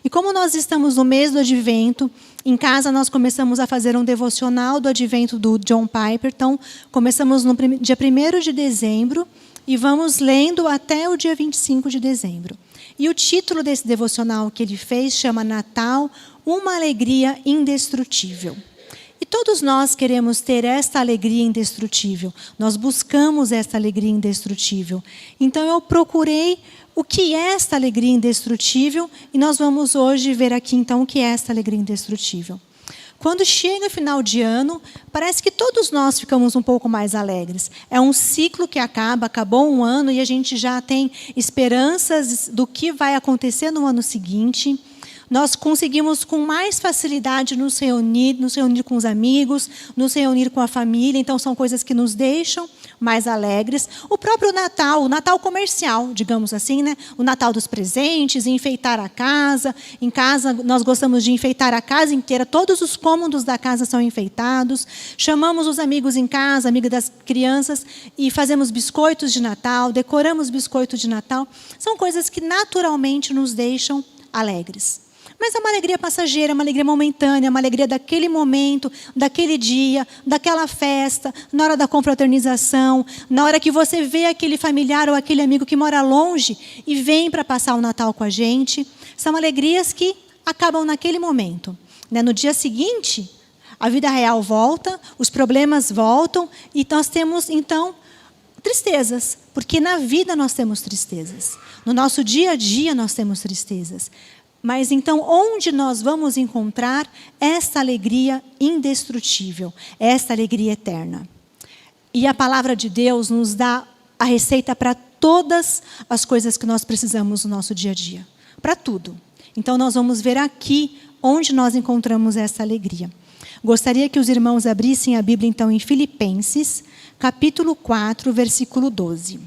E como nós estamos no mês do Advento, em casa nós começamos a fazer um devocional do Advento do John Piper. Então, começamos no dia 1º de dezembro e vamos lendo até o dia 25 de dezembro. E o título desse devocional que ele fez chama Natal, uma alegria indestrutível. E todos nós queremos ter esta alegria indestrutível. Nós buscamos esta alegria indestrutível. Então, eu procurei o que é esta alegria indestrutível e nós vamos hoje ver aqui, então, o que é esta alegria indestrutível. Quando chega o final de ano, parece que todos nós ficamos um pouco mais alegres. É um ciclo que acabou um ano e a gente já tem esperanças do que vai acontecer no ano seguinte. Nós conseguimos com mais facilidade nos reunir com os amigos, nos reunir com a família. Então, são coisas que nos deixam mais alegres. O próprio Natal, o Natal comercial, digamos assim, né? O Natal dos presentes, enfeitar a casa. Em casa, nós gostamos de enfeitar a casa inteira. Todos os cômodos da casa são enfeitados. Chamamos os amigos em casa, amigos das crianças, e fazemos biscoitos de Natal, decoramos biscoitos de Natal. São coisas que naturalmente nos deixam alegres. Mas é uma alegria passageira, uma alegria momentânea, uma alegria daquele momento, daquele dia, daquela festa, na hora da confraternização, na hora que você vê aquele familiar ou aquele amigo que mora longe e vem para passar o Natal com a gente. São alegrias que acabam naquele momento. No dia seguinte, a vida real volta, os problemas voltam e nós temos, então, tristezas. Porque na vida nós temos tristezas. No nosso dia a dia nós temos tristezas. Mas então, onde nós vamos encontrar esta alegria indestrutível, esta alegria eterna? E a palavra de Deus nos dá a receita para todas as coisas que nós precisamos no nosso dia a dia. Para tudo. Então, nós vamos ver aqui onde nós encontramos essa alegria. Gostaria que os irmãos abrissem a Bíblia, então, em Filipenses, capítulo 4, versículo 12.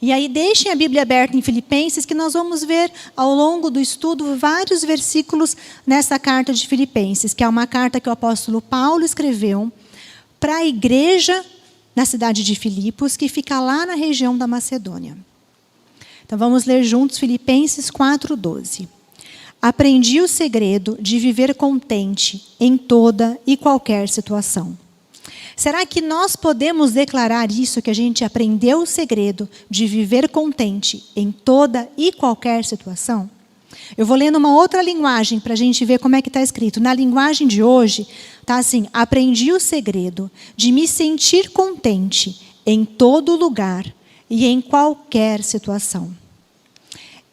E aí deixem a Bíblia aberta em Filipenses, que nós vamos ver ao longo do estudo vários versículos nessa carta de Filipenses, que é uma carta que o apóstolo Paulo escreveu para a igreja na cidade de Filipos, que fica lá na região da Macedônia. Então vamos ler juntos Filipenses 4:12. Aprendi o segredo de viver contente em toda e qualquer situação. Será que nós podemos declarar isso, que a gente aprendeu o segredo de viver contente em toda e qualquer situação? Eu vou ler numa outra linguagem para a gente ver como é que está escrito. Na linguagem de hoje, está assim: aprendi o segredo de me sentir contente em todo lugar e em qualquer situação.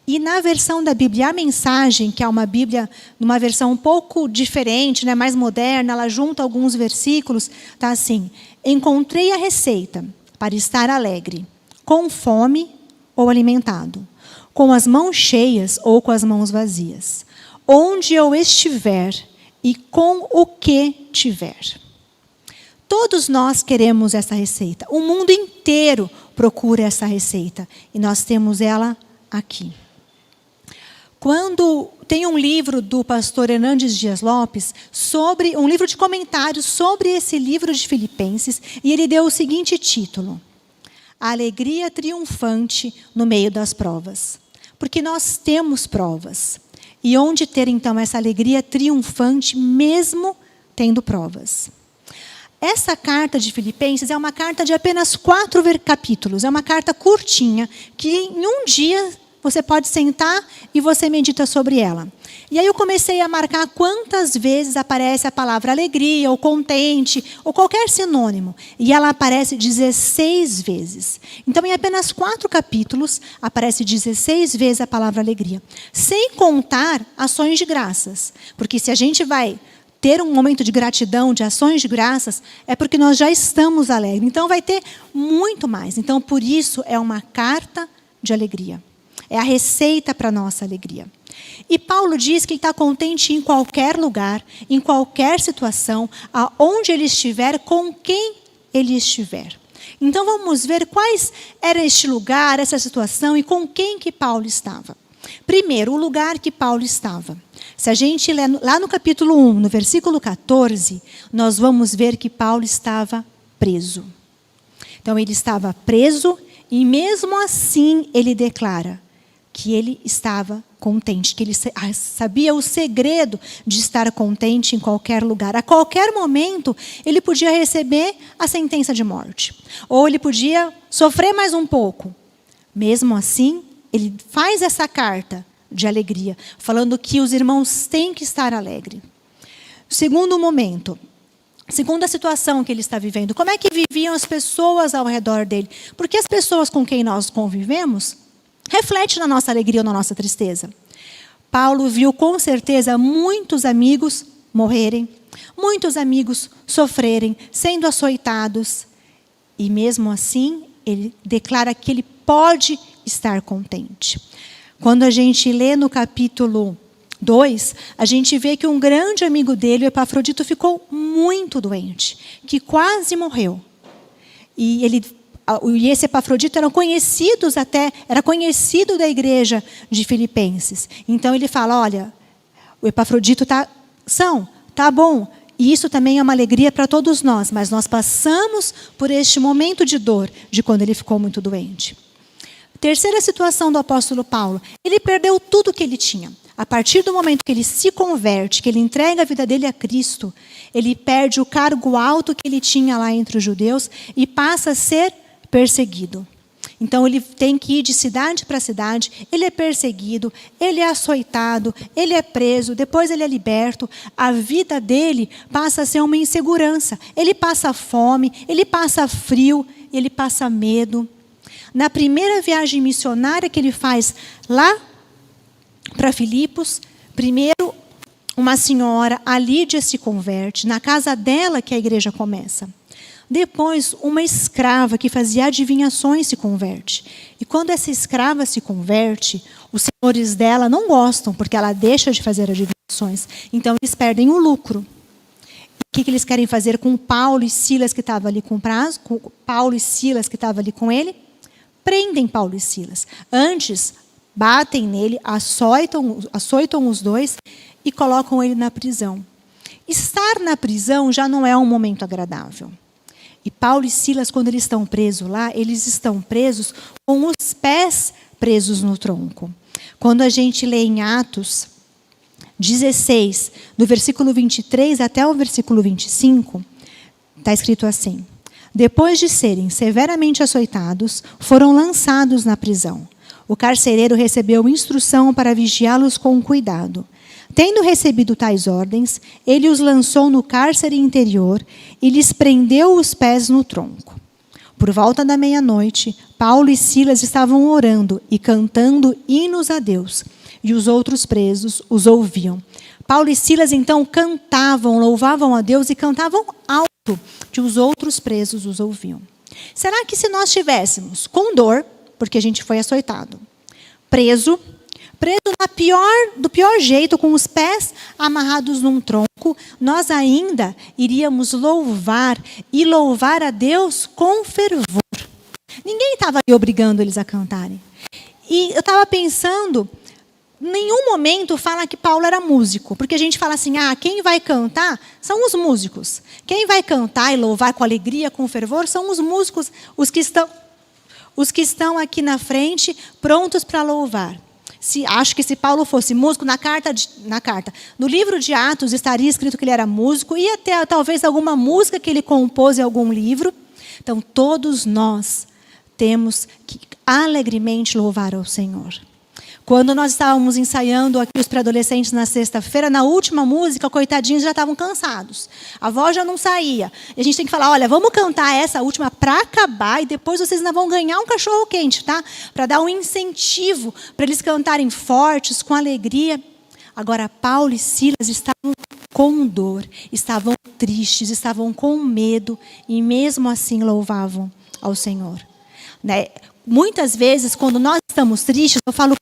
E na versão da Bíblia, a Mensagem, que é uma Bíblia, numa versão um pouco diferente, né, mais moderna, ela junta alguns versículos, está assim: encontrei a receita para estar alegre, com fome ou alimentado, com as mãos cheias ou com as mãos vazias, onde eu estiver e com o que tiver. Todos nós queremos essa receita. O mundo inteiro procura essa receita. E nós temos ela aqui. Quando tem um livro do pastor Hernandes Dias Lopes, um livro de comentários sobre esse livro de Filipenses, e ele deu o seguinte título: A alegria triunfante no meio das provas. Porque nós temos provas. E onde ter então essa alegria triunfante mesmo tendo provas? Essa carta de Filipenses é uma carta de apenas 4 capítulos. É uma carta curtinha, que em um dia você pode sentar e você medita sobre ela. E aí eu comecei a marcar quantas vezes aparece a palavra alegria, ou contente, ou qualquer sinônimo. E ela aparece 16 vezes. Então, em apenas 4 capítulos, aparece 16 vezes a palavra alegria. Sem contar ações de graças. Porque se a gente vai ter um momento de gratidão, de ações de graças, é porque nós já estamos alegres. Então, vai ter muito mais. Então, por isso, é uma carta de alegria. É a receita para a nossa alegria. E Paulo diz que ele está contente em qualquer lugar, em qualquer situação, aonde ele estiver, com quem ele estiver. Então vamos ver quais era este lugar, essa situação e com quem que Paulo estava. Primeiro, o lugar que Paulo estava. Se a gente ler lá no capítulo 1, no versículo 14, nós vamos ver que Paulo estava preso. Então ele estava preso e mesmo assim ele declara: que ele estava contente, que ele sabia o segredo de estar contente em qualquer lugar. A qualquer momento, ele podia receber a sentença de morte. Ou ele podia sofrer mais um pouco. Mesmo assim, ele faz essa carta de alegria, falando que os irmãos têm que estar alegres. Segundo momento, segunda situação que ele está vivendo, como é que viviam as pessoas ao redor dele? Porque as pessoas com quem nós convivemos refletem na nossa alegria ou na nossa tristeza. Paulo viu com certeza muitos amigos morrerem, muitos amigos sofrerem, sendo açoitados. E mesmo assim, ele declara que ele pode estar contente. Quando a gente lê no capítulo 2, a gente vê que um grande amigo dele, o Epafrodito, ficou muito doente, que quase morreu. E esse Epafrodito era conhecido da igreja de Filipenses. Então ele fala, olha, o Epafrodito está bom. E isso também é uma alegria para todos nós, mas nós passamos por este momento de dor, de quando ele ficou muito doente. Terceira situação do apóstolo Paulo, ele perdeu tudo que ele tinha. A partir do momento que ele se converte, que ele entrega a vida dele a Cristo, ele perde o cargo alto que ele tinha lá entre os judeus e passa a ser perseguido. Então ele tem que ir de cidade para cidade, ele é perseguido, ele é açoitado, ele é preso, depois ele é liberto. A vida dele passa a ser uma insegurança. Ele passa fome, ele passa frio, ele passa medo. Na primeira viagem missionária que ele faz lá para Filipos, primeiro uma senhora, a Lídia, se converte, na casa dela que a igreja começa. Depois, uma escrava que fazia adivinhações se converte. E quando essa escrava se converte, os senhores dela não gostam, porque ela deixa de fazer adivinhações. Então, eles perdem o lucro. E o que eles querem fazer com Paulo e Silas, que estava ali com ele? Prendem Paulo e Silas. Antes, batem nele, açoitam os dois e colocam ele na prisão. Estar na prisão já não é um momento agradável. E Paulo e Silas, quando eles estão presos lá, eles estão presos com os pés presos no tronco. Quando a gente lê em Atos 16, do versículo 23 até o versículo 25, está escrito assim: depois de serem severamente açoitados, foram lançados na prisão. O carcereiro recebeu instrução para vigiá-los com cuidado. Tendo recebido tais ordens, ele os lançou no cárcere interior e lhes prendeu os pés no tronco. Por volta da meia-noite, Paulo e Silas estavam orando e cantando hinos a Deus, e os outros presos os ouviam. Paulo e Silas então cantavam, louvavam a Deus e cantavam alto, que os outros presos os ouviam. Será que se nós estivéssemos com dor, porque a gente foi açoitado, preso do pior jeito, com os pés amarrados num tronco, nós ainda iríamos louvar a Deus com fervor. Ninguém estava ali obrigando eles a cantarem. E eu estava pensando, em nenhum momento fala que Paulo era músico, porque a gente fala assim, quem vai cantar são os músicos. Quem vai cantar e louvar com alegria, com fervor, são os músicos, os que estão aqui na frente, prontos para louvar. Acho que se Paulo fosse músico, no livro de Atos estaria escrito que ele era músico, e até talvez alguma música que ele compôs em algum livro. Então, todos nós temos que alegremente louvar ao Senhor. Quando nós estávamos ensaiando aqui os pré-adolescentes na sexta-feira, na última música, coitadinhos já estavam cansados. A voz já não saía. E a gente tem que falar, olha, vamos cantar essa última para acabar e depois vocês ainda vão ganhar um cachorro-quente, tá? Para dar um incentivo para eles cantarem fortes, com alegria. Agora, Paulo e Silas estavam com dor, estavam tristes, estavam com medo e mesmo assim louvavam ao Senhor. Né? Muitas vezes, quando nós estamos tristes, eu falo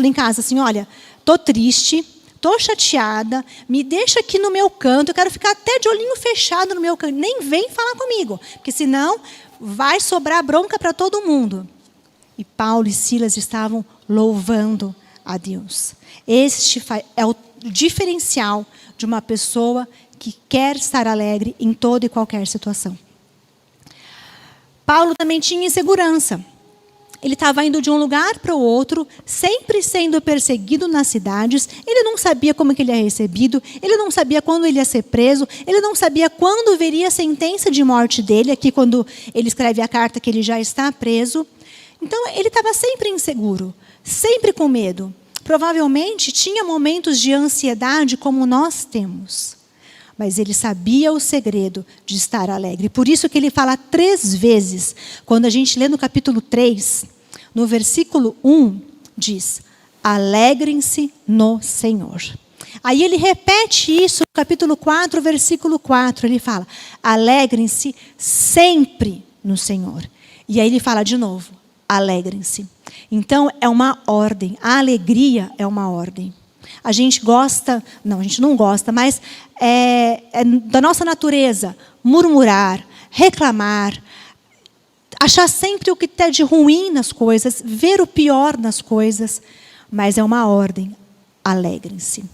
em casa assim, olha, estou triste, estou chateada, me deixa aqui no meu canto, eu quero ficar até de olhinho fechado no meu canto, nem vem falar comigo, porque senão vai sobrar bronca para todo mundo. E Paulo e Silas estavam louvando a Deus. Este é o diferencial de uma pessoa que quer estar alegre em toda e qualquer situação. Paulo também tinha insegurança. ele estava indo de um lugar para o outro, sempre sendo perseguido nas cidades. Ele não sabia como que ele ia recebido, ele não sabia quando ele ia ser preso, ele não sabia quando viria a sentença de morte dele, aqui quando ele escreve a carta que ele já está preso. Então, ele estava sempre inseguro, sempre com medo. Provavelmente tinha momentos de ansiedade como nós temos. Mas ele sabia o segredo de estar alegre. Por isso que ele fala 3 vezes. Quando a gente lê no capítulo 3, no versículo 1, diz: alegrem-se no Senhor. Aí ele repete isso no capítulo 4, versículo 4. Ele fala: alegrem-se sempre no Senhor. E aí ele fala de novo: alegrem-se. Então é uma ordem. A alegria é uma ordem. A gente não gosta, mas é da nossa natureza murmurar, reclamar, achar sempre o que está de ruim nas coisas, ver o pior nas coisas. Mas é uma ordem, alegrem-se.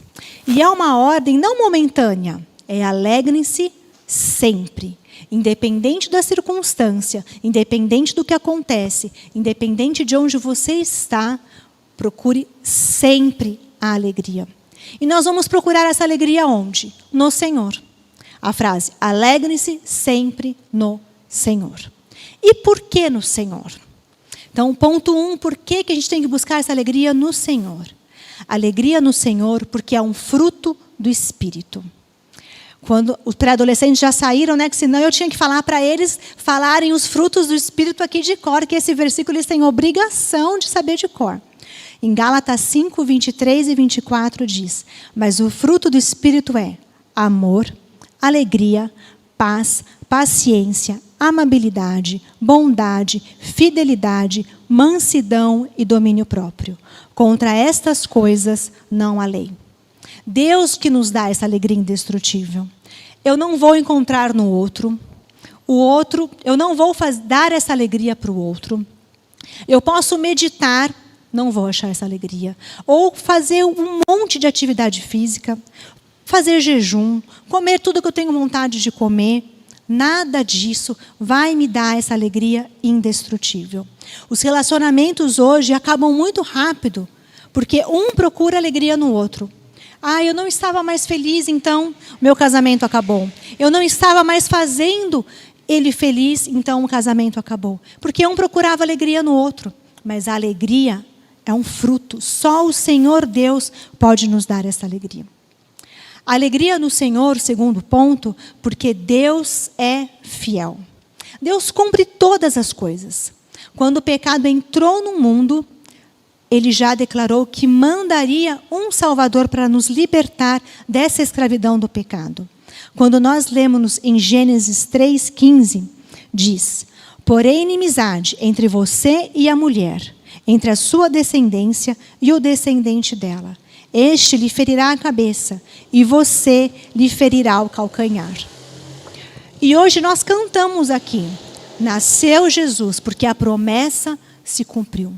E é uma ordem não momentânea, é alegrem-se sempre. Independente da circunstância, independente do que acontece, independente de onde você está, procure sempre a alegria. E nós vamos procurar essa alegria onde? No Senhor. A frase, alegrem-se sempre no Senhor. E por que no Senhor? Então, ponto 1, por que a gente tem que buscar essa alegria no Senhor? Alegria no Senhor porque é um fruto do Espírito. Quando os pré-adolescentes já saíram, que senão eu tinha que falar para eles falarem os frutos do Espírito aqui de cor, que esse versículo eles têm obrigação de saber de cor. Em Gálatas 5, 23 e 24 diz: mas o fruto do Espírito é amor, alegria, paz, paciência, amabilidade, bondade, fidelidade, mansidão e domínio próprio. Contra estas coisas não há lei. Deus que nos dá essa alegria indestrutível. Eu não vou encontrar no outro. Eu não vou dar essa alegria para o outro. Eu posso meditar, não vou achar essa alegria. Ou fazer um monte de atividade física, fazer jejum, comer tudo que eu tenho vontade de comer. Nada disso vai me dar essa alegria indestrutível. Os relacionamentos hoje acabam muito rápido, porque um procura alegria no outro. Eu não estava mais feliz, então meu casamento acabou. Eu não estava mais fazendo ele feliz, então o casamento acabou. Porque um procurava alegria no outro. Mas a alegria é um fruto. Só o Senhor Deus pode nos dar essa alegria. A alegria no Senhor, segundo ponto, porque Deus é fiel. Deus cumpre todas as coisas. Quando o pecado entrou no mundo, Ele já declarou que mandaria um Salvador para nos libertar dessa escravidão do pecado. Quando nós lemos em Gênesis 3,15, diz: porém inimizade entre você e a mulher, entre a sua descendência e o descendente dela. Este lhe ferirá a cabeça e você lhe ferirá o calcanhar. E hoje nós cantamos aqui: nasceu Jesus, porque a promessa se cumpriu.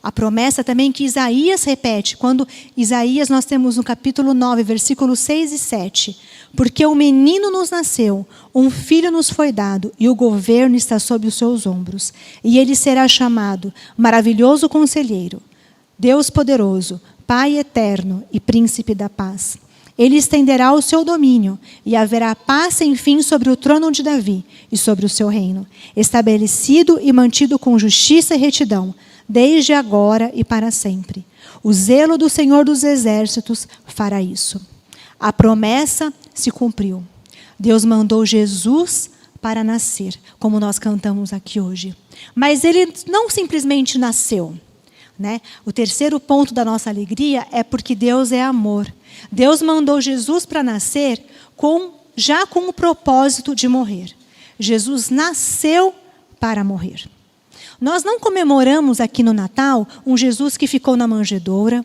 A promessa também que Isaías repete, quando Isaías nós temos no capítulo 9, versículos 6 e 7. Porque um menino nos nasceu, um filho nos foi dado, e o governo está sob os seus ombros. E ele será chamado Maravilhoso Conselheiro, Deus Poderoso, Pai Eterno e Príncipe da Paz. Ele estenderá o seu domínio, e haverá paz sem fim sobre o trono de Davi e sobre o seu reino, estabelecido e mantido com justiça e retidão, desde agora e para sempre. O zelo do Senhor dos Exércitos fará isso. A promessa se cumpriu. Deus mandou Jesus para nascer, como nós cantamos aqui hoje. Mas ele não simplesmente nasceu. O terceiro ponto da nossa alegria é porque Deus é amor. Deus mandou Jesus para nascer já com o propósito de morrer. Jesus nasceu para morrer. Nós não comemoramos aqui no Natal um Jesus que ficou na manjedoura,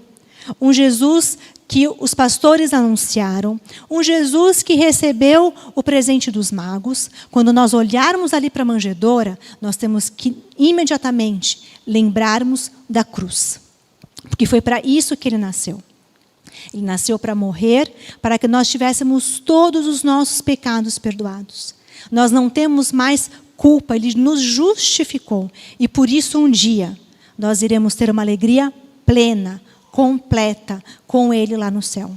um Jesus que os pastores anunciaram, um Jesus que recebeu o presente dos magos. Quando nós olharmos ali para a manjedoura, nós temos que imediatamente lembrarmos da cruz. Porque foi para isso que ele nasceu. Ele nasceu para morrer, para que nós tivéssemos todos os nossos pecados perdoados. Nós não temos mais culpa, ele nos justificou. E por isso um dia nós iremos ter uma alegria plena, completa, com Ele lá no céu.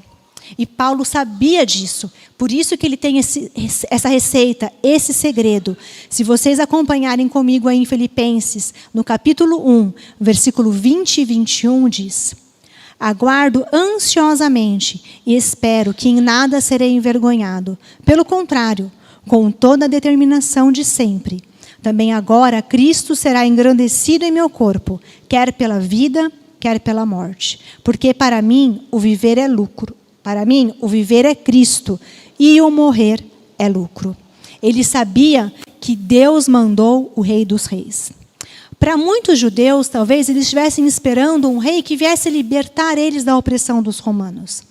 E Paulo sabia disso, por isso que ele tem essa receita, esse segredo. Se vocês acompanharem comigo aí em Filipenses, no capítulo 1, versículo 20 e 21, diz: aguardo ansiosamente e espero que em nada serei envergonhado. Pelo contrário, com toda a determinação de sempre. Também agora Cristo será engrandecido em meu corpo, quer pela vida, quer pela morte. Porque para mim o viver é lucro. Para mim, o viver é Cristo e o morrer é lucro. Ele sabia que Deus mandou o Rei dos Reis. Para muitos judeus, talvez eles estivessem esperando um rei que viesse libertar eles da opressão dos romanos.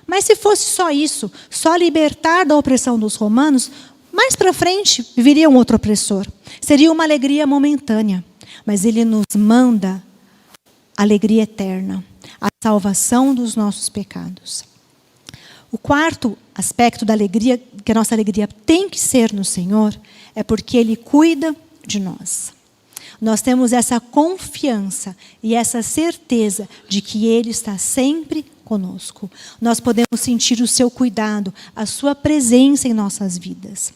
Mas se fosse só isso, só libertar da opressão dos romanos, mais para frente viria um outro opressor. Seria uma alegria momentânea. Mas ele nos manda alegria eterna, a salvação dos nossos pecados. O quarto aspecto da alegria, que a nossa alegria tem que ser no Senhor, é porque Ele cuida de nós. Nós temos essa confiança e essa certeza de que Ele está sempre conosco. Nós podemos sentir o seu cuidado, a sua presença em nossas vidas.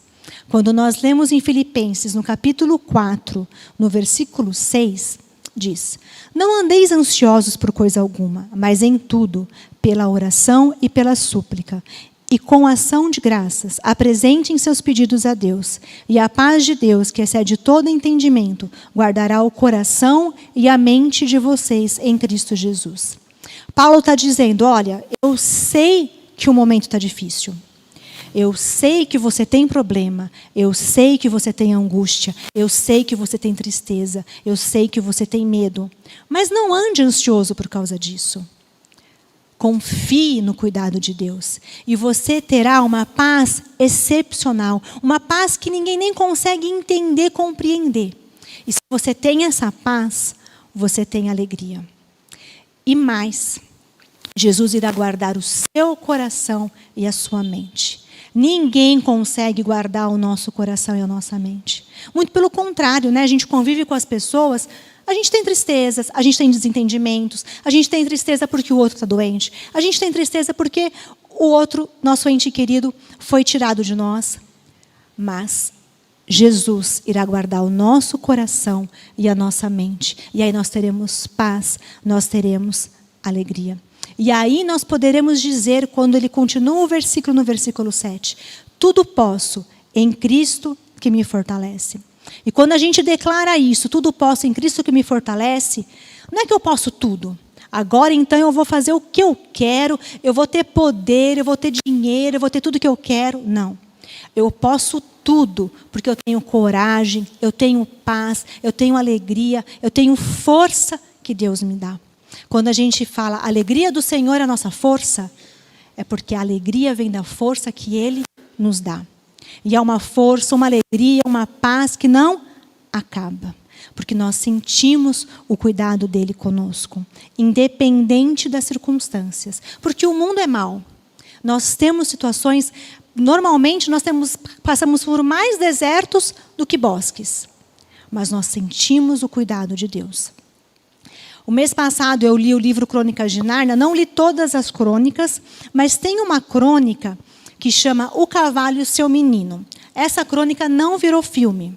Quando nós lemos em Filipenses, no capítulo 4, no versículo 6, diz: não andeis ansiosos por coisa alguma, mas em tudo, pela oração e pela súplica, e com ação de graças, apresentem seus pedidos a Deus, e a paz de Deus, que excede todo entendimento, guardará o coração e a mente de vocês em Cristo Jesus. Paulo está dizendo: olha, eu sei que o momento está difícil. Eu sei que você tem problema, eu sei que você tem angústia, eu sei que você tem tristeza, eu sei que você tem medo. Mas não ande ansioso por causa disso. Confie no cuidado de Deus e você terá uma paz excepcional, uma paz que ninguém nem consegue entender, compreender. E se você tem essa paz, você tem alegria. E mais, Jesus irá guardar o seu coração e a sua mente. Ninguém consegue guardar o nosso coração e a nossa mente. Muito pelo contrário, né? A gente convive com as pessoas, a gente tem tristezas, a gente tem desentendimentos, a gente tem tristeza porque o outro está doente, a gente tem tristeza porque o outro, nosso ente querido, foi tirado de nós. Mas Jesus irá guardar o nosso coração e a nossa mente. E aí nós teremos paz, nós teremos alegria. E aí nós poderemos dizer, quando ele continua o versículo no versículo 7, tudo posso em Cristo que me fortalece. E quando a gente declara isso, tudo posso em Cristo que me fortalece, não é que eu posso tudo. Agora então eu vou fazer o que eu quero, eu vou ter poder, eu vou ter dinheiro, eu vou ter tudo que eu quero. Não. Eu posso tudo, porque eu tenho coragem, eu tenho paz, eu tenho alegria, eu tenho força que Deus me dá. Quando a gente fala, a alegria do Senhor é a nossa força, é porque a alegria vem da força que Ele nos dá. E é uma força, uma alegria, uma paz que não acaba. Porque nós sentimos o cuidado dEle conosco, independente das circunstâncias. Porque o mundo é mau. Nós temos situações, normalmente passamos por mais desertos do que bosques. Mas nós sentimos o cuidado de Deus. O mês passado eu li o livro Crônicas de Nárnia, não li todas as crônicas, mas tem uma crônica que chama O Cavalo e o Seu Menino. Essa crônica não virou filme.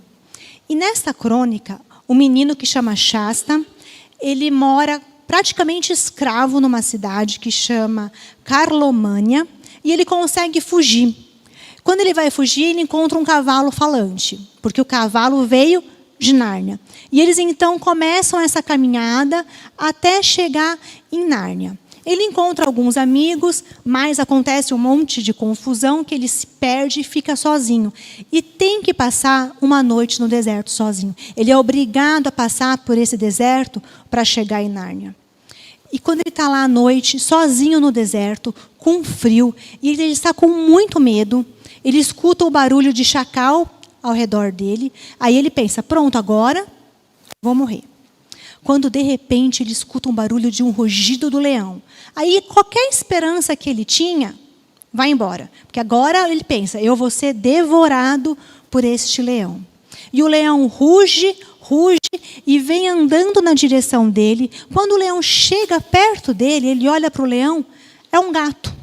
E nesta crônica, o menino que chama Shasta, ele mora praticamente escravo numa cidade que chama Carlomânia, e ele consegue fugir. Quando ele vai fugir, ele encontra um cavalo falante, porque o cavalo veio de Nárnia. E eles então começam essa caminhada até chegar em Nárnia. Ele encontra alguns amigos, mas acontece um monte de confusão que ele se perde e fica sozinho. E tem que passar uma noite no deserto sozinho. Ele é obrigado a passar por esse deserto para chegar em Nárnia. E quando ele está lá à noite, sozinho no deserto, com frio, e ele está com muito medo, ele escuta o barulho de chacal ao redor dele. Aí ele pensa, pronto, agora vou morrer. Quando de repente ele escuta um barulho de um rugido do leão. Aí qualquer esperança que ele tinha vai embora. Porque agora ele pensa, eu vou ser devorado por este leão. E o leão ruge, ruge e vem andando na direção dele. Quando o leão chega perto dele, ele olha para o leão, é um gato.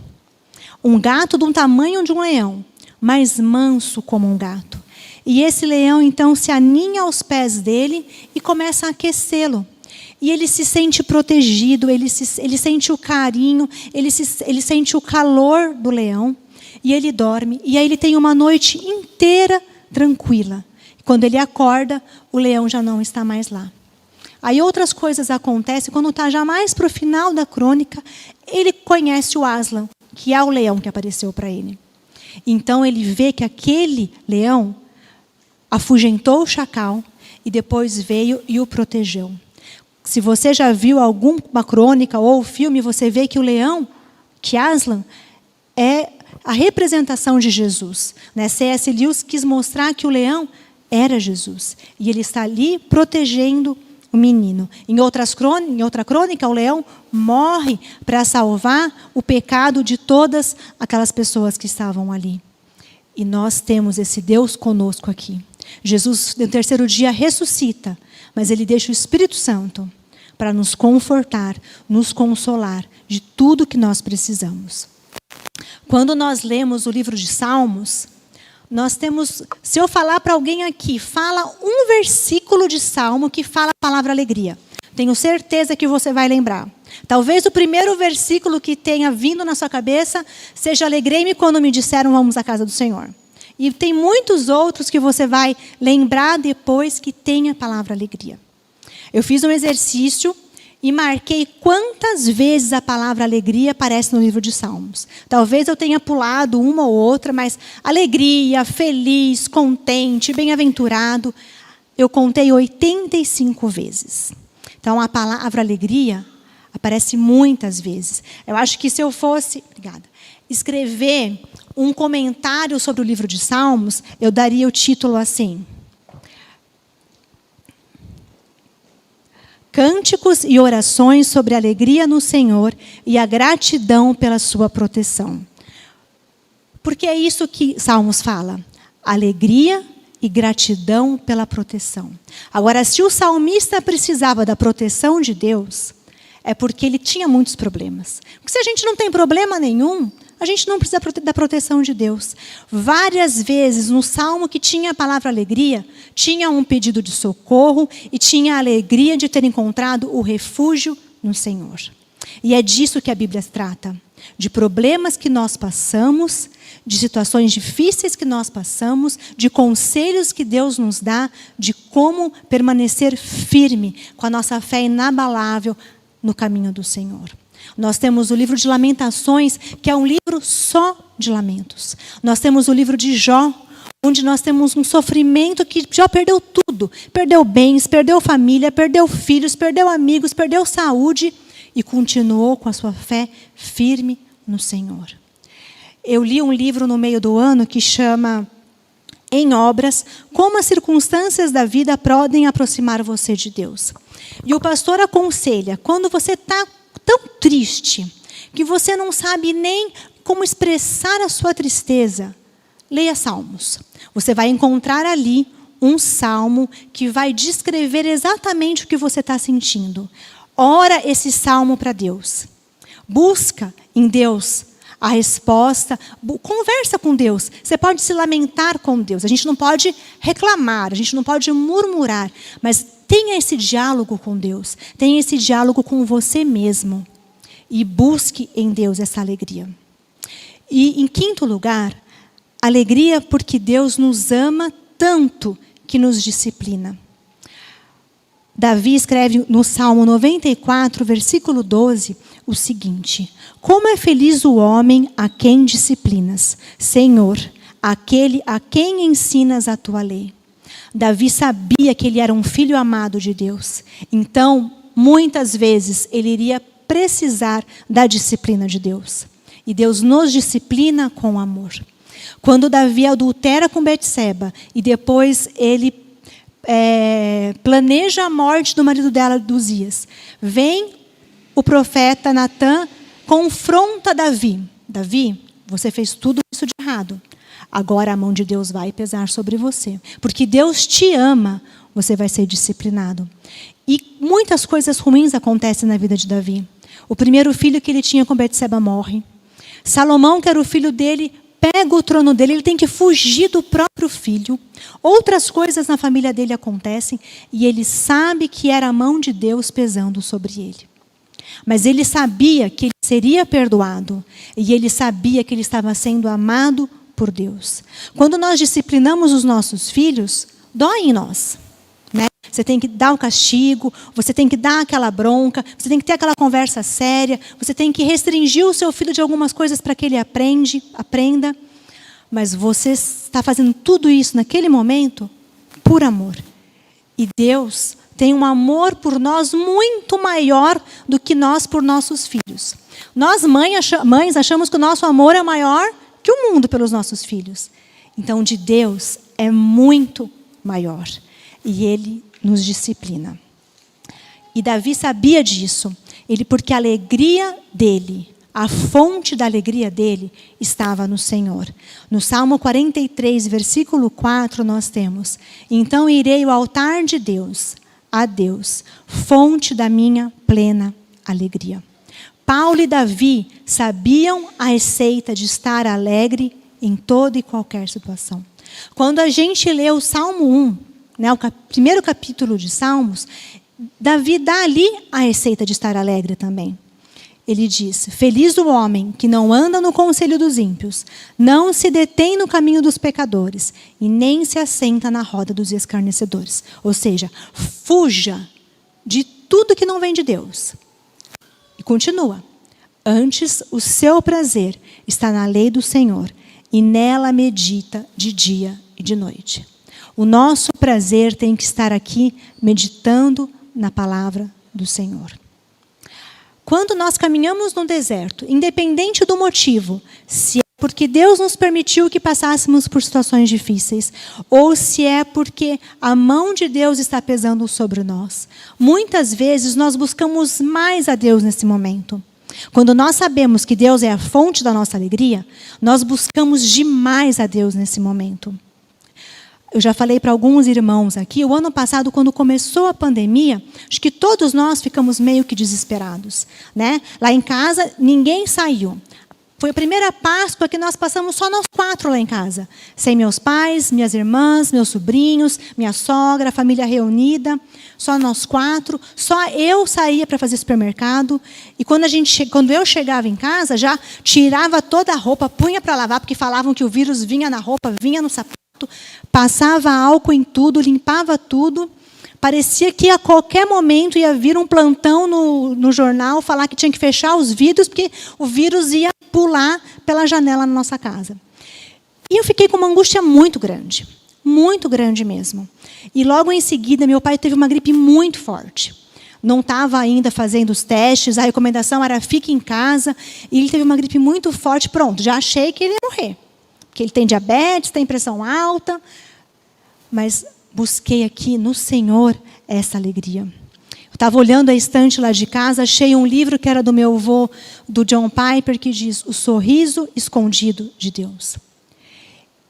Um gato do tamanho de um leão, mas manso como um gato. E esse leão, então, se aninha aos pés dele e começa a aquecê-lo. E ele se sente protegido, ele sente o carinho, ele sente o calor do leão. E ele dorme. E aí ele tem uma noite inteira tranquila. Quando ele acorda, o leão já não está mais lá. Aí outras coisas acontecem. Quando está já mais para o final da crônica, ele conhece o Aslan, que é o leão que apareceu para ele. Então ele vê que aquele leão afugentou o chacal e depois veio e o protegeu. Se você já viu alguma crônica ou filme, você vê que o leão, que Aslan, é a representação de Jesus. C.S. Lewis quis mostrar que o leão era Jesus. E ele está ali protegendo o menino. Em outra crônica, o leão morre para salvar o pecado de todas aquelas pessoas que estavam ali. E nós temos esse Deus conosco aqui. Jesus, no terceiro dia, ressuscita, mas ele deixa o Espírito Santo para nos confortar, nos consolar de tudo que nós precisamos. Quando nós lemos o livro de Salmos, nós temos, se eu falar para alguém aqui, fala um versículo de Salmo que fala a palavra alegria. Tenho certeza que você vai lembrar. Talvez o primeiro versículo que tenha vindo na sua cabeça seja: alegrei-me quando me disseram vamos à casa do Senhor. E tem muitos outros que você vai lembrar depois que tem a palavra alegria. Eu fiz um exercício e marquei quantas vezes a palavra alegria aparece no livro de Salmos. Talvez eu tenha pulado uma ou outra, mas alegria, feliz, contente, bem-aventurado, eu contei 85 vezes. Então a palavra alegria aparece muitas vezes. Eu acho que se eu fosse, escrever um comentário sobre o livro de Salmos, eu daria o título assim: Cânticos e orações sobre a alegria no Senhor e a gratidão pela sua proteção. Porque é isso que Salmos fala: alegria e gratidão pela proteção. Agora, se o salmista precisava da proteção de Deus, é porque ele tinha muitos problemas. Porque se a gente não tem problema nenhum, a gente não precisa da proteção de Deus. Várias vezes, no salmo que tinha a palavra alegria, tinha um pedido de socorro e tinha a alegria de ter encontrado o refúgio no Senhor. E é disso que a Bíblia trata. De problemas que nós passamos, de situações difíceis que nós passamos, de conselhos que Deus nos dá, de como permanecer firme, com a nossa fé inabalável no caminho do Senhor. Nós temos o livro de Lamentações, que é um livro só de lamentos. Nós temos o livro de Jó, onde nós temos um sofrimento que Jó perdeu tudo. Perdeu bens, perdeu família, perdeu filhos, perdeu amigos, perdeu saúde e continuou com a sua fé firme no Senhor. Eu li um livro no meio do ano que chama Em Obras, como as circunstâncias da vida podem aproximar você de Deus. E o pastor aconselha, quando você está tão triste, que você não sabe nem como expressar a sua tristeza, leia Salmos. Você vai encontrar ali um salmo que vai descrever exatamente o que você está sentindo. Ora esse salmo para Deus. Busca em Deus a resposta. Conversa com Deus. Você pode se lamentar com Deus. A gente não pode reclamar, a gente não pode murmurar, mas tenha esse diálogo com Deus. Tenha esse diálogo com você mesmo. E busque em Deus essa alegria. E, em quinto lugar, alegria porque Deus nos ama tanto que nos disciplina. Davi escreve no Salmo 94, versículo 12, o seguinte: como é feliz o homem a quem disciplinas, Senhor, aquele a quem ensinas a tua lei. Davi sabia que ele era um filho amado de Deus. Então, muitas vezes, ele iria precisar da disciplina de Deus. E Deus nos disciplina com amor. Quando Davi adultera com Betseba e depois ele planeja a morte do marido dela, Uzias, vem o profeta Natã, confronta Davi. Davi, você fez tudo isso de errado. Agora a mão de Deus vai pesar sobre você. Porque Deus te ama você vai ser disciplinado. E muitas coisas ruins acontecem na vida de Davi. O primeiro filho que ele tinha com Betseba morre. Salomão, que era o filho dele, pega o trono dele, ele tem que fugir do próprio filho. Outras coisas na família dele acontecem e ele sabe que era a mão de Deus pesando sobre ele. Mas ele sabia que ele seria perdoado e ele sabia que ele estava sendo amado por Deus. Quando nós disciplinamos os nossos filhos, dói em nós, né? Você tem que dar o castigo, você tem que dar aquela bronca, você tem que ter aquela conversa séria, você tem que restringir o seu filho de algumas coisas para que ele aprenda. Mas você está fazendo tudo isso naquele momento por amor. E Deus tem um amor por nós muito maior do que nós por nossos filhos. Nós, mães, achamos que o nosso amor é maior que o mundo pelos nossos filhos. Então, de Deus é muito maior. E Ele nos disciplina. E Davi sabia disso. Porque a alegria dele, a fonte da alegria dele, estava no Senhor. No Salmo 43, versículo 4, nós temos: então irei ao altar de Deus, a Deus, fonte da minha plena alegria. Paulo e Davi sabiam a receita de estar alegre em toda e qualquer situação. Quando a gente lê o Salmo 1, né, o primeiro capítulo de Salmos, Davi dá ali a receita de estar alegre também. Ele diz: feliz o homem que não anda no conselho dos ímpios, não se detém no caminho dos pecadores e nem se assenta na roda dos escarnecedores. Ou seja, fuja de tudo que não vem de Deus. E continua: antes o seu prazer está na lei do Senhor e nela medita de dia e de noite. O nosso prazer tem que estar aqui meditando na palavra do Senhor. Quando nós caminhamos no deserto, independente do motivo, se é porque Deus nos permitiu que passássemos por situações difíceis, ou se é porque a mão de Deus está pesando sobre nós, muitas vezes nós buscamos mais a Deus nesse momento. Quando nós sabemos que Deus é a fonte da nossa alegria, nós buscamos demais a Deus nesse momento. Eu já falei para alguns irmãos aqui, o ano passado, quando começou a pandemia, acho que todos nós ficamos meio que desesperados, né? Lá em casa, ninguém saiu. Foi a primeira Páscoa que nós passamos só nós 4 lá em casa. Sem meus pais, minhas irmãs, meus sobrinhos, minha sogra, a família reunida. Só nós 4. Só eu saía para fazer supermercado. E quando eu chegava em casa, já tirava toda a roupa, punha para lavar, porque falavam que o vírus vinha na roupa, vinha no sapato. Passava álcool em tudo, limpava tudo. Parecia que a qualquer momento ia vir um plantão no jornal, falar que tinha que fechar os vidros, porque o vírus ia pular pela janela na nossa casa. E eu fiquei com uma angústia muito grande mesmo. E logo em seguida, meu pai teve uma gripe muito forte. Não estava ainda fazendo os testes, a recomendação era fique em casa. E ele teve uma gripe muito forte, pronto, já achei que ele ia morrer. Porque ele tem diabetes, tem pressão alta. Mas busquei aqui no Senhor essa alegria. Eu estava olhando a estante lá de casa, achei um livro que era do meu avô, do John Piper, que diz O Sorriso Escondido de Deus.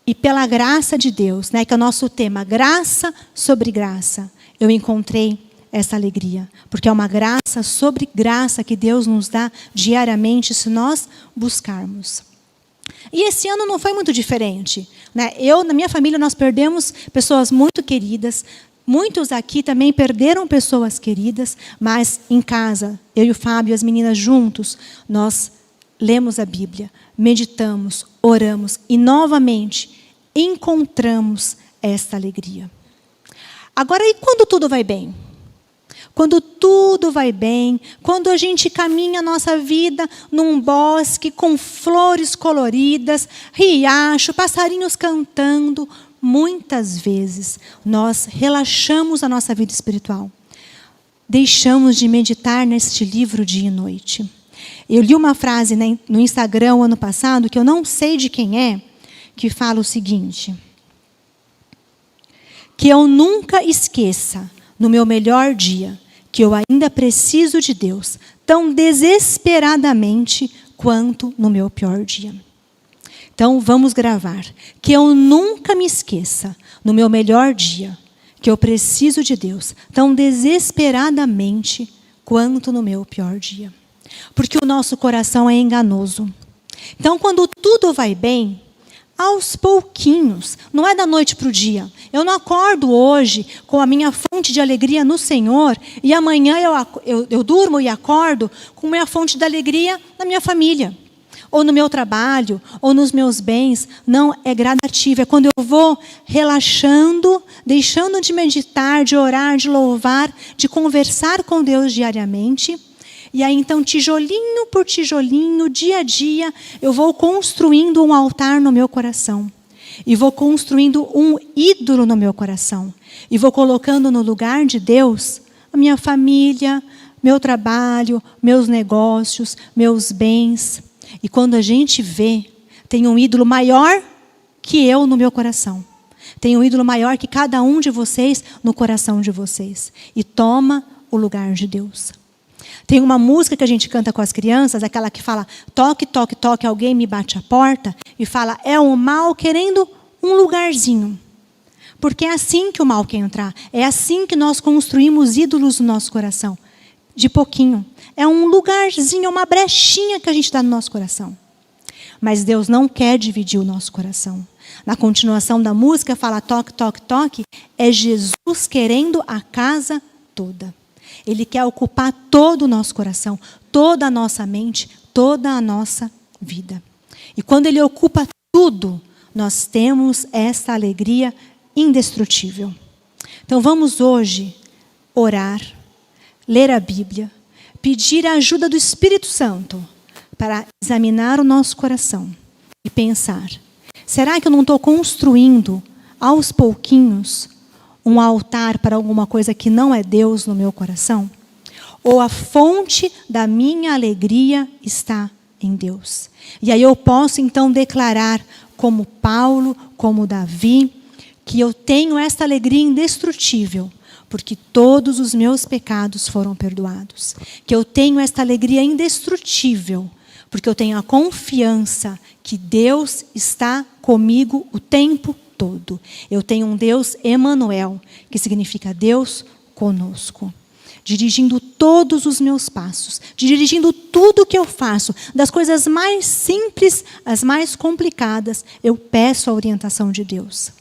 E pela graça de Deus, né, que é o nosso tema, graça sobre graça, eu encontrei essa alegria. Porque é uma graça sobre graça que Deus nos dá diariamente se nós buscarmos. E esse ano não foi muito diferente, né? Na minha família, nós perdemos pessoas muito queridas. Muitos aqui também perderam pessoas queridas, mas em casa, eu e o Fábio e as meninas juntos, nós lemos a Bíblia, meditamos, oramos e novamente encontramos esta alegria. Agora, e quando tudo vai bem? Quando tudo vai bem, quando a gente caminha a nossa vida num bosque com flores coloridas, riacho, passarinhos cantando, muitas vezes nós relaxamos a nossa vida espiritual. Deixamos de meditar neste livro dia e noite. Eu li uma frase no Instagram ano passado, que eu não sei de quem é, que fala o seguinte: que eu nunca esqueça, no meu melhor dia, que eu ainda preciso de Deus tão desesperadamente quanto no meu pior dia. Então, vamos gravar. Que eu nunca me esqueça, no meu melhor dia, que eu preciso de Deus tão desesperadamente quanto no meu pior dia. Porque o nosso coração é enganoso. Então, quando tudo vai bem, aos pouquinhos, não é da noite para o dia. Eu não acordo hoje com a minha fonte de alegria no Senhor e amanhã eu durmo e acordo com a minha fonte de alegria na minha família, ou no meu trabalho, ou nos meus bens. Não, é gradativo. É quando eu vou relaxando, deixando de meditar, de orar, de louvar, de conversar com Deus diariamente. E aí, então, tijolinho por tijolinho, dia a dia, eu vou construindo um altar no meu coração. E vou construindo um ídolo no meu coração. E vou colocando no lugar de Deus a minha família, meu trabalho, meus negócios, meus bens. E quando a gente vê, tem um ídolo maior que eu no meu coração. Tem um ídolo maior que cada um de vocês no coração de vocês. E toma o lugar de Deus. Tem uma música que a gente canta com as crianças, aquela que fala, toque, toque, toque, alguém me bate a porta, e fala, é o mal querendo um lugarzinho. Porque é assim que o mal quer entrar, é assim que nós construímos ídolos no nosso coração, de pouquinho. É um lugarzinho, uma brechinha que a gente dá no nosso coração. Mas Deus não quer dividir o nosso coração. Na continuação da música fala, toque, toque, toque, é Jesus querendo a casa toda. Ele quer ocupar todo o nosso coração, toda a nossa mente, toda a nossa vida. E quando Ele ocupa tudo, nós temos essa alegria indestrutível. Então vamos hoje orar, ler a Bíblia, pedir a ajuda do Espírito Santo para examinar o nosso coração e pensar, será que eu não estou construindo aos pouquinhos um altar para alguma coisa que não é Deus no meu coração? Ou a fonte da minha alegria está em Deus? E aí eu posso então declarar, como Paulo, como Davi, que eu tenho esta alegria indestrutível, porque todos os meus pecados foram perdoados. Que eu tenho esta alegria indestrutível, porque eu tenho a confiança que Deus está comigo o tempo todo. Eu tenho um Deus Emanuel, que significa Deus conosco, dirigindo todos os meus passos, dirigindo tudo o que eu faço, das coisas mais simples às mais complicadas, eu peço a orientação de Deus.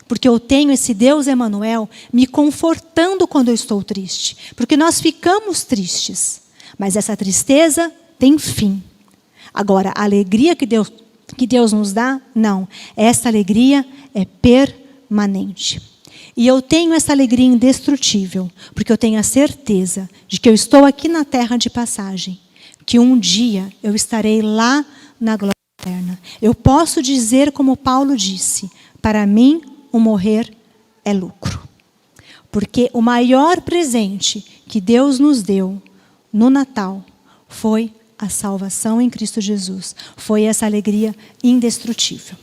Porque eu tenho esse Deus Emanuel me confortando quando eu estou triste. Porque nós ficamos tristes, mas essa tristeza tem fim. Agora, a alegria que Deus nos dá, não. Essa alegria é permanente. E eu tenho essa alegria indestrutível, porque eu tenho a certeza de que eu estou aqui na terra de passagem, que um dia eu estarei lá na glória eterna. Eu posso dizer como Paulo disse, para mim o morrer é lucro. Porque o maior presente que Deus nos deu no Natal foi a salvação em Cristo Jesus. Foi essa alegria indestrutível.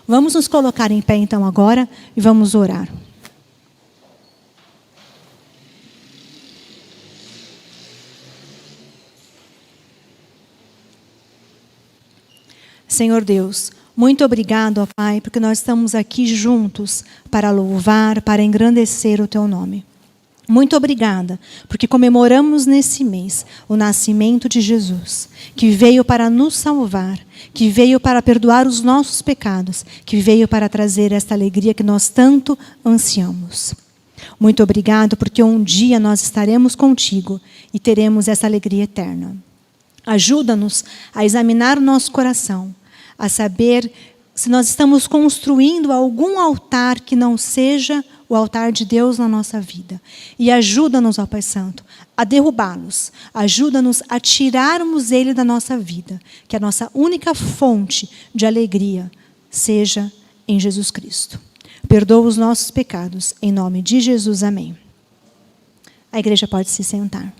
Vamos nos colocar em pé então agora e vamos orar. Senhor Deus, muito obrigado, ó Pai, porque nós estamos aqui juntos para louvar, para engrandecer o Teu nome. Muito obrigada, porque comemoramos nesse mês o nascimento de Jesus, que veio para nos salvar, que veio para perdoar os nossos pecados, que veio para trazer esta alegria que nós tanto ansiamos. Muito obrigado, porque um dia nós estaremos contigo e teremos essa alegria eterna. Ajuda-nos a examinar o nosso coração, a saber se nós estamos construindo algum altar que não seja o altar de Deus na nossa vida. E ajuda-nos, ó Pai Santo, a derrubá-los. Ajuda-nos a tirarmos ele da nossa vida. Que a nossa única fonte de alegria seja em Jesus Cristo. Perdoa os nossos pecados. Em nome de Jesus, amém. A igreja pode se sentar.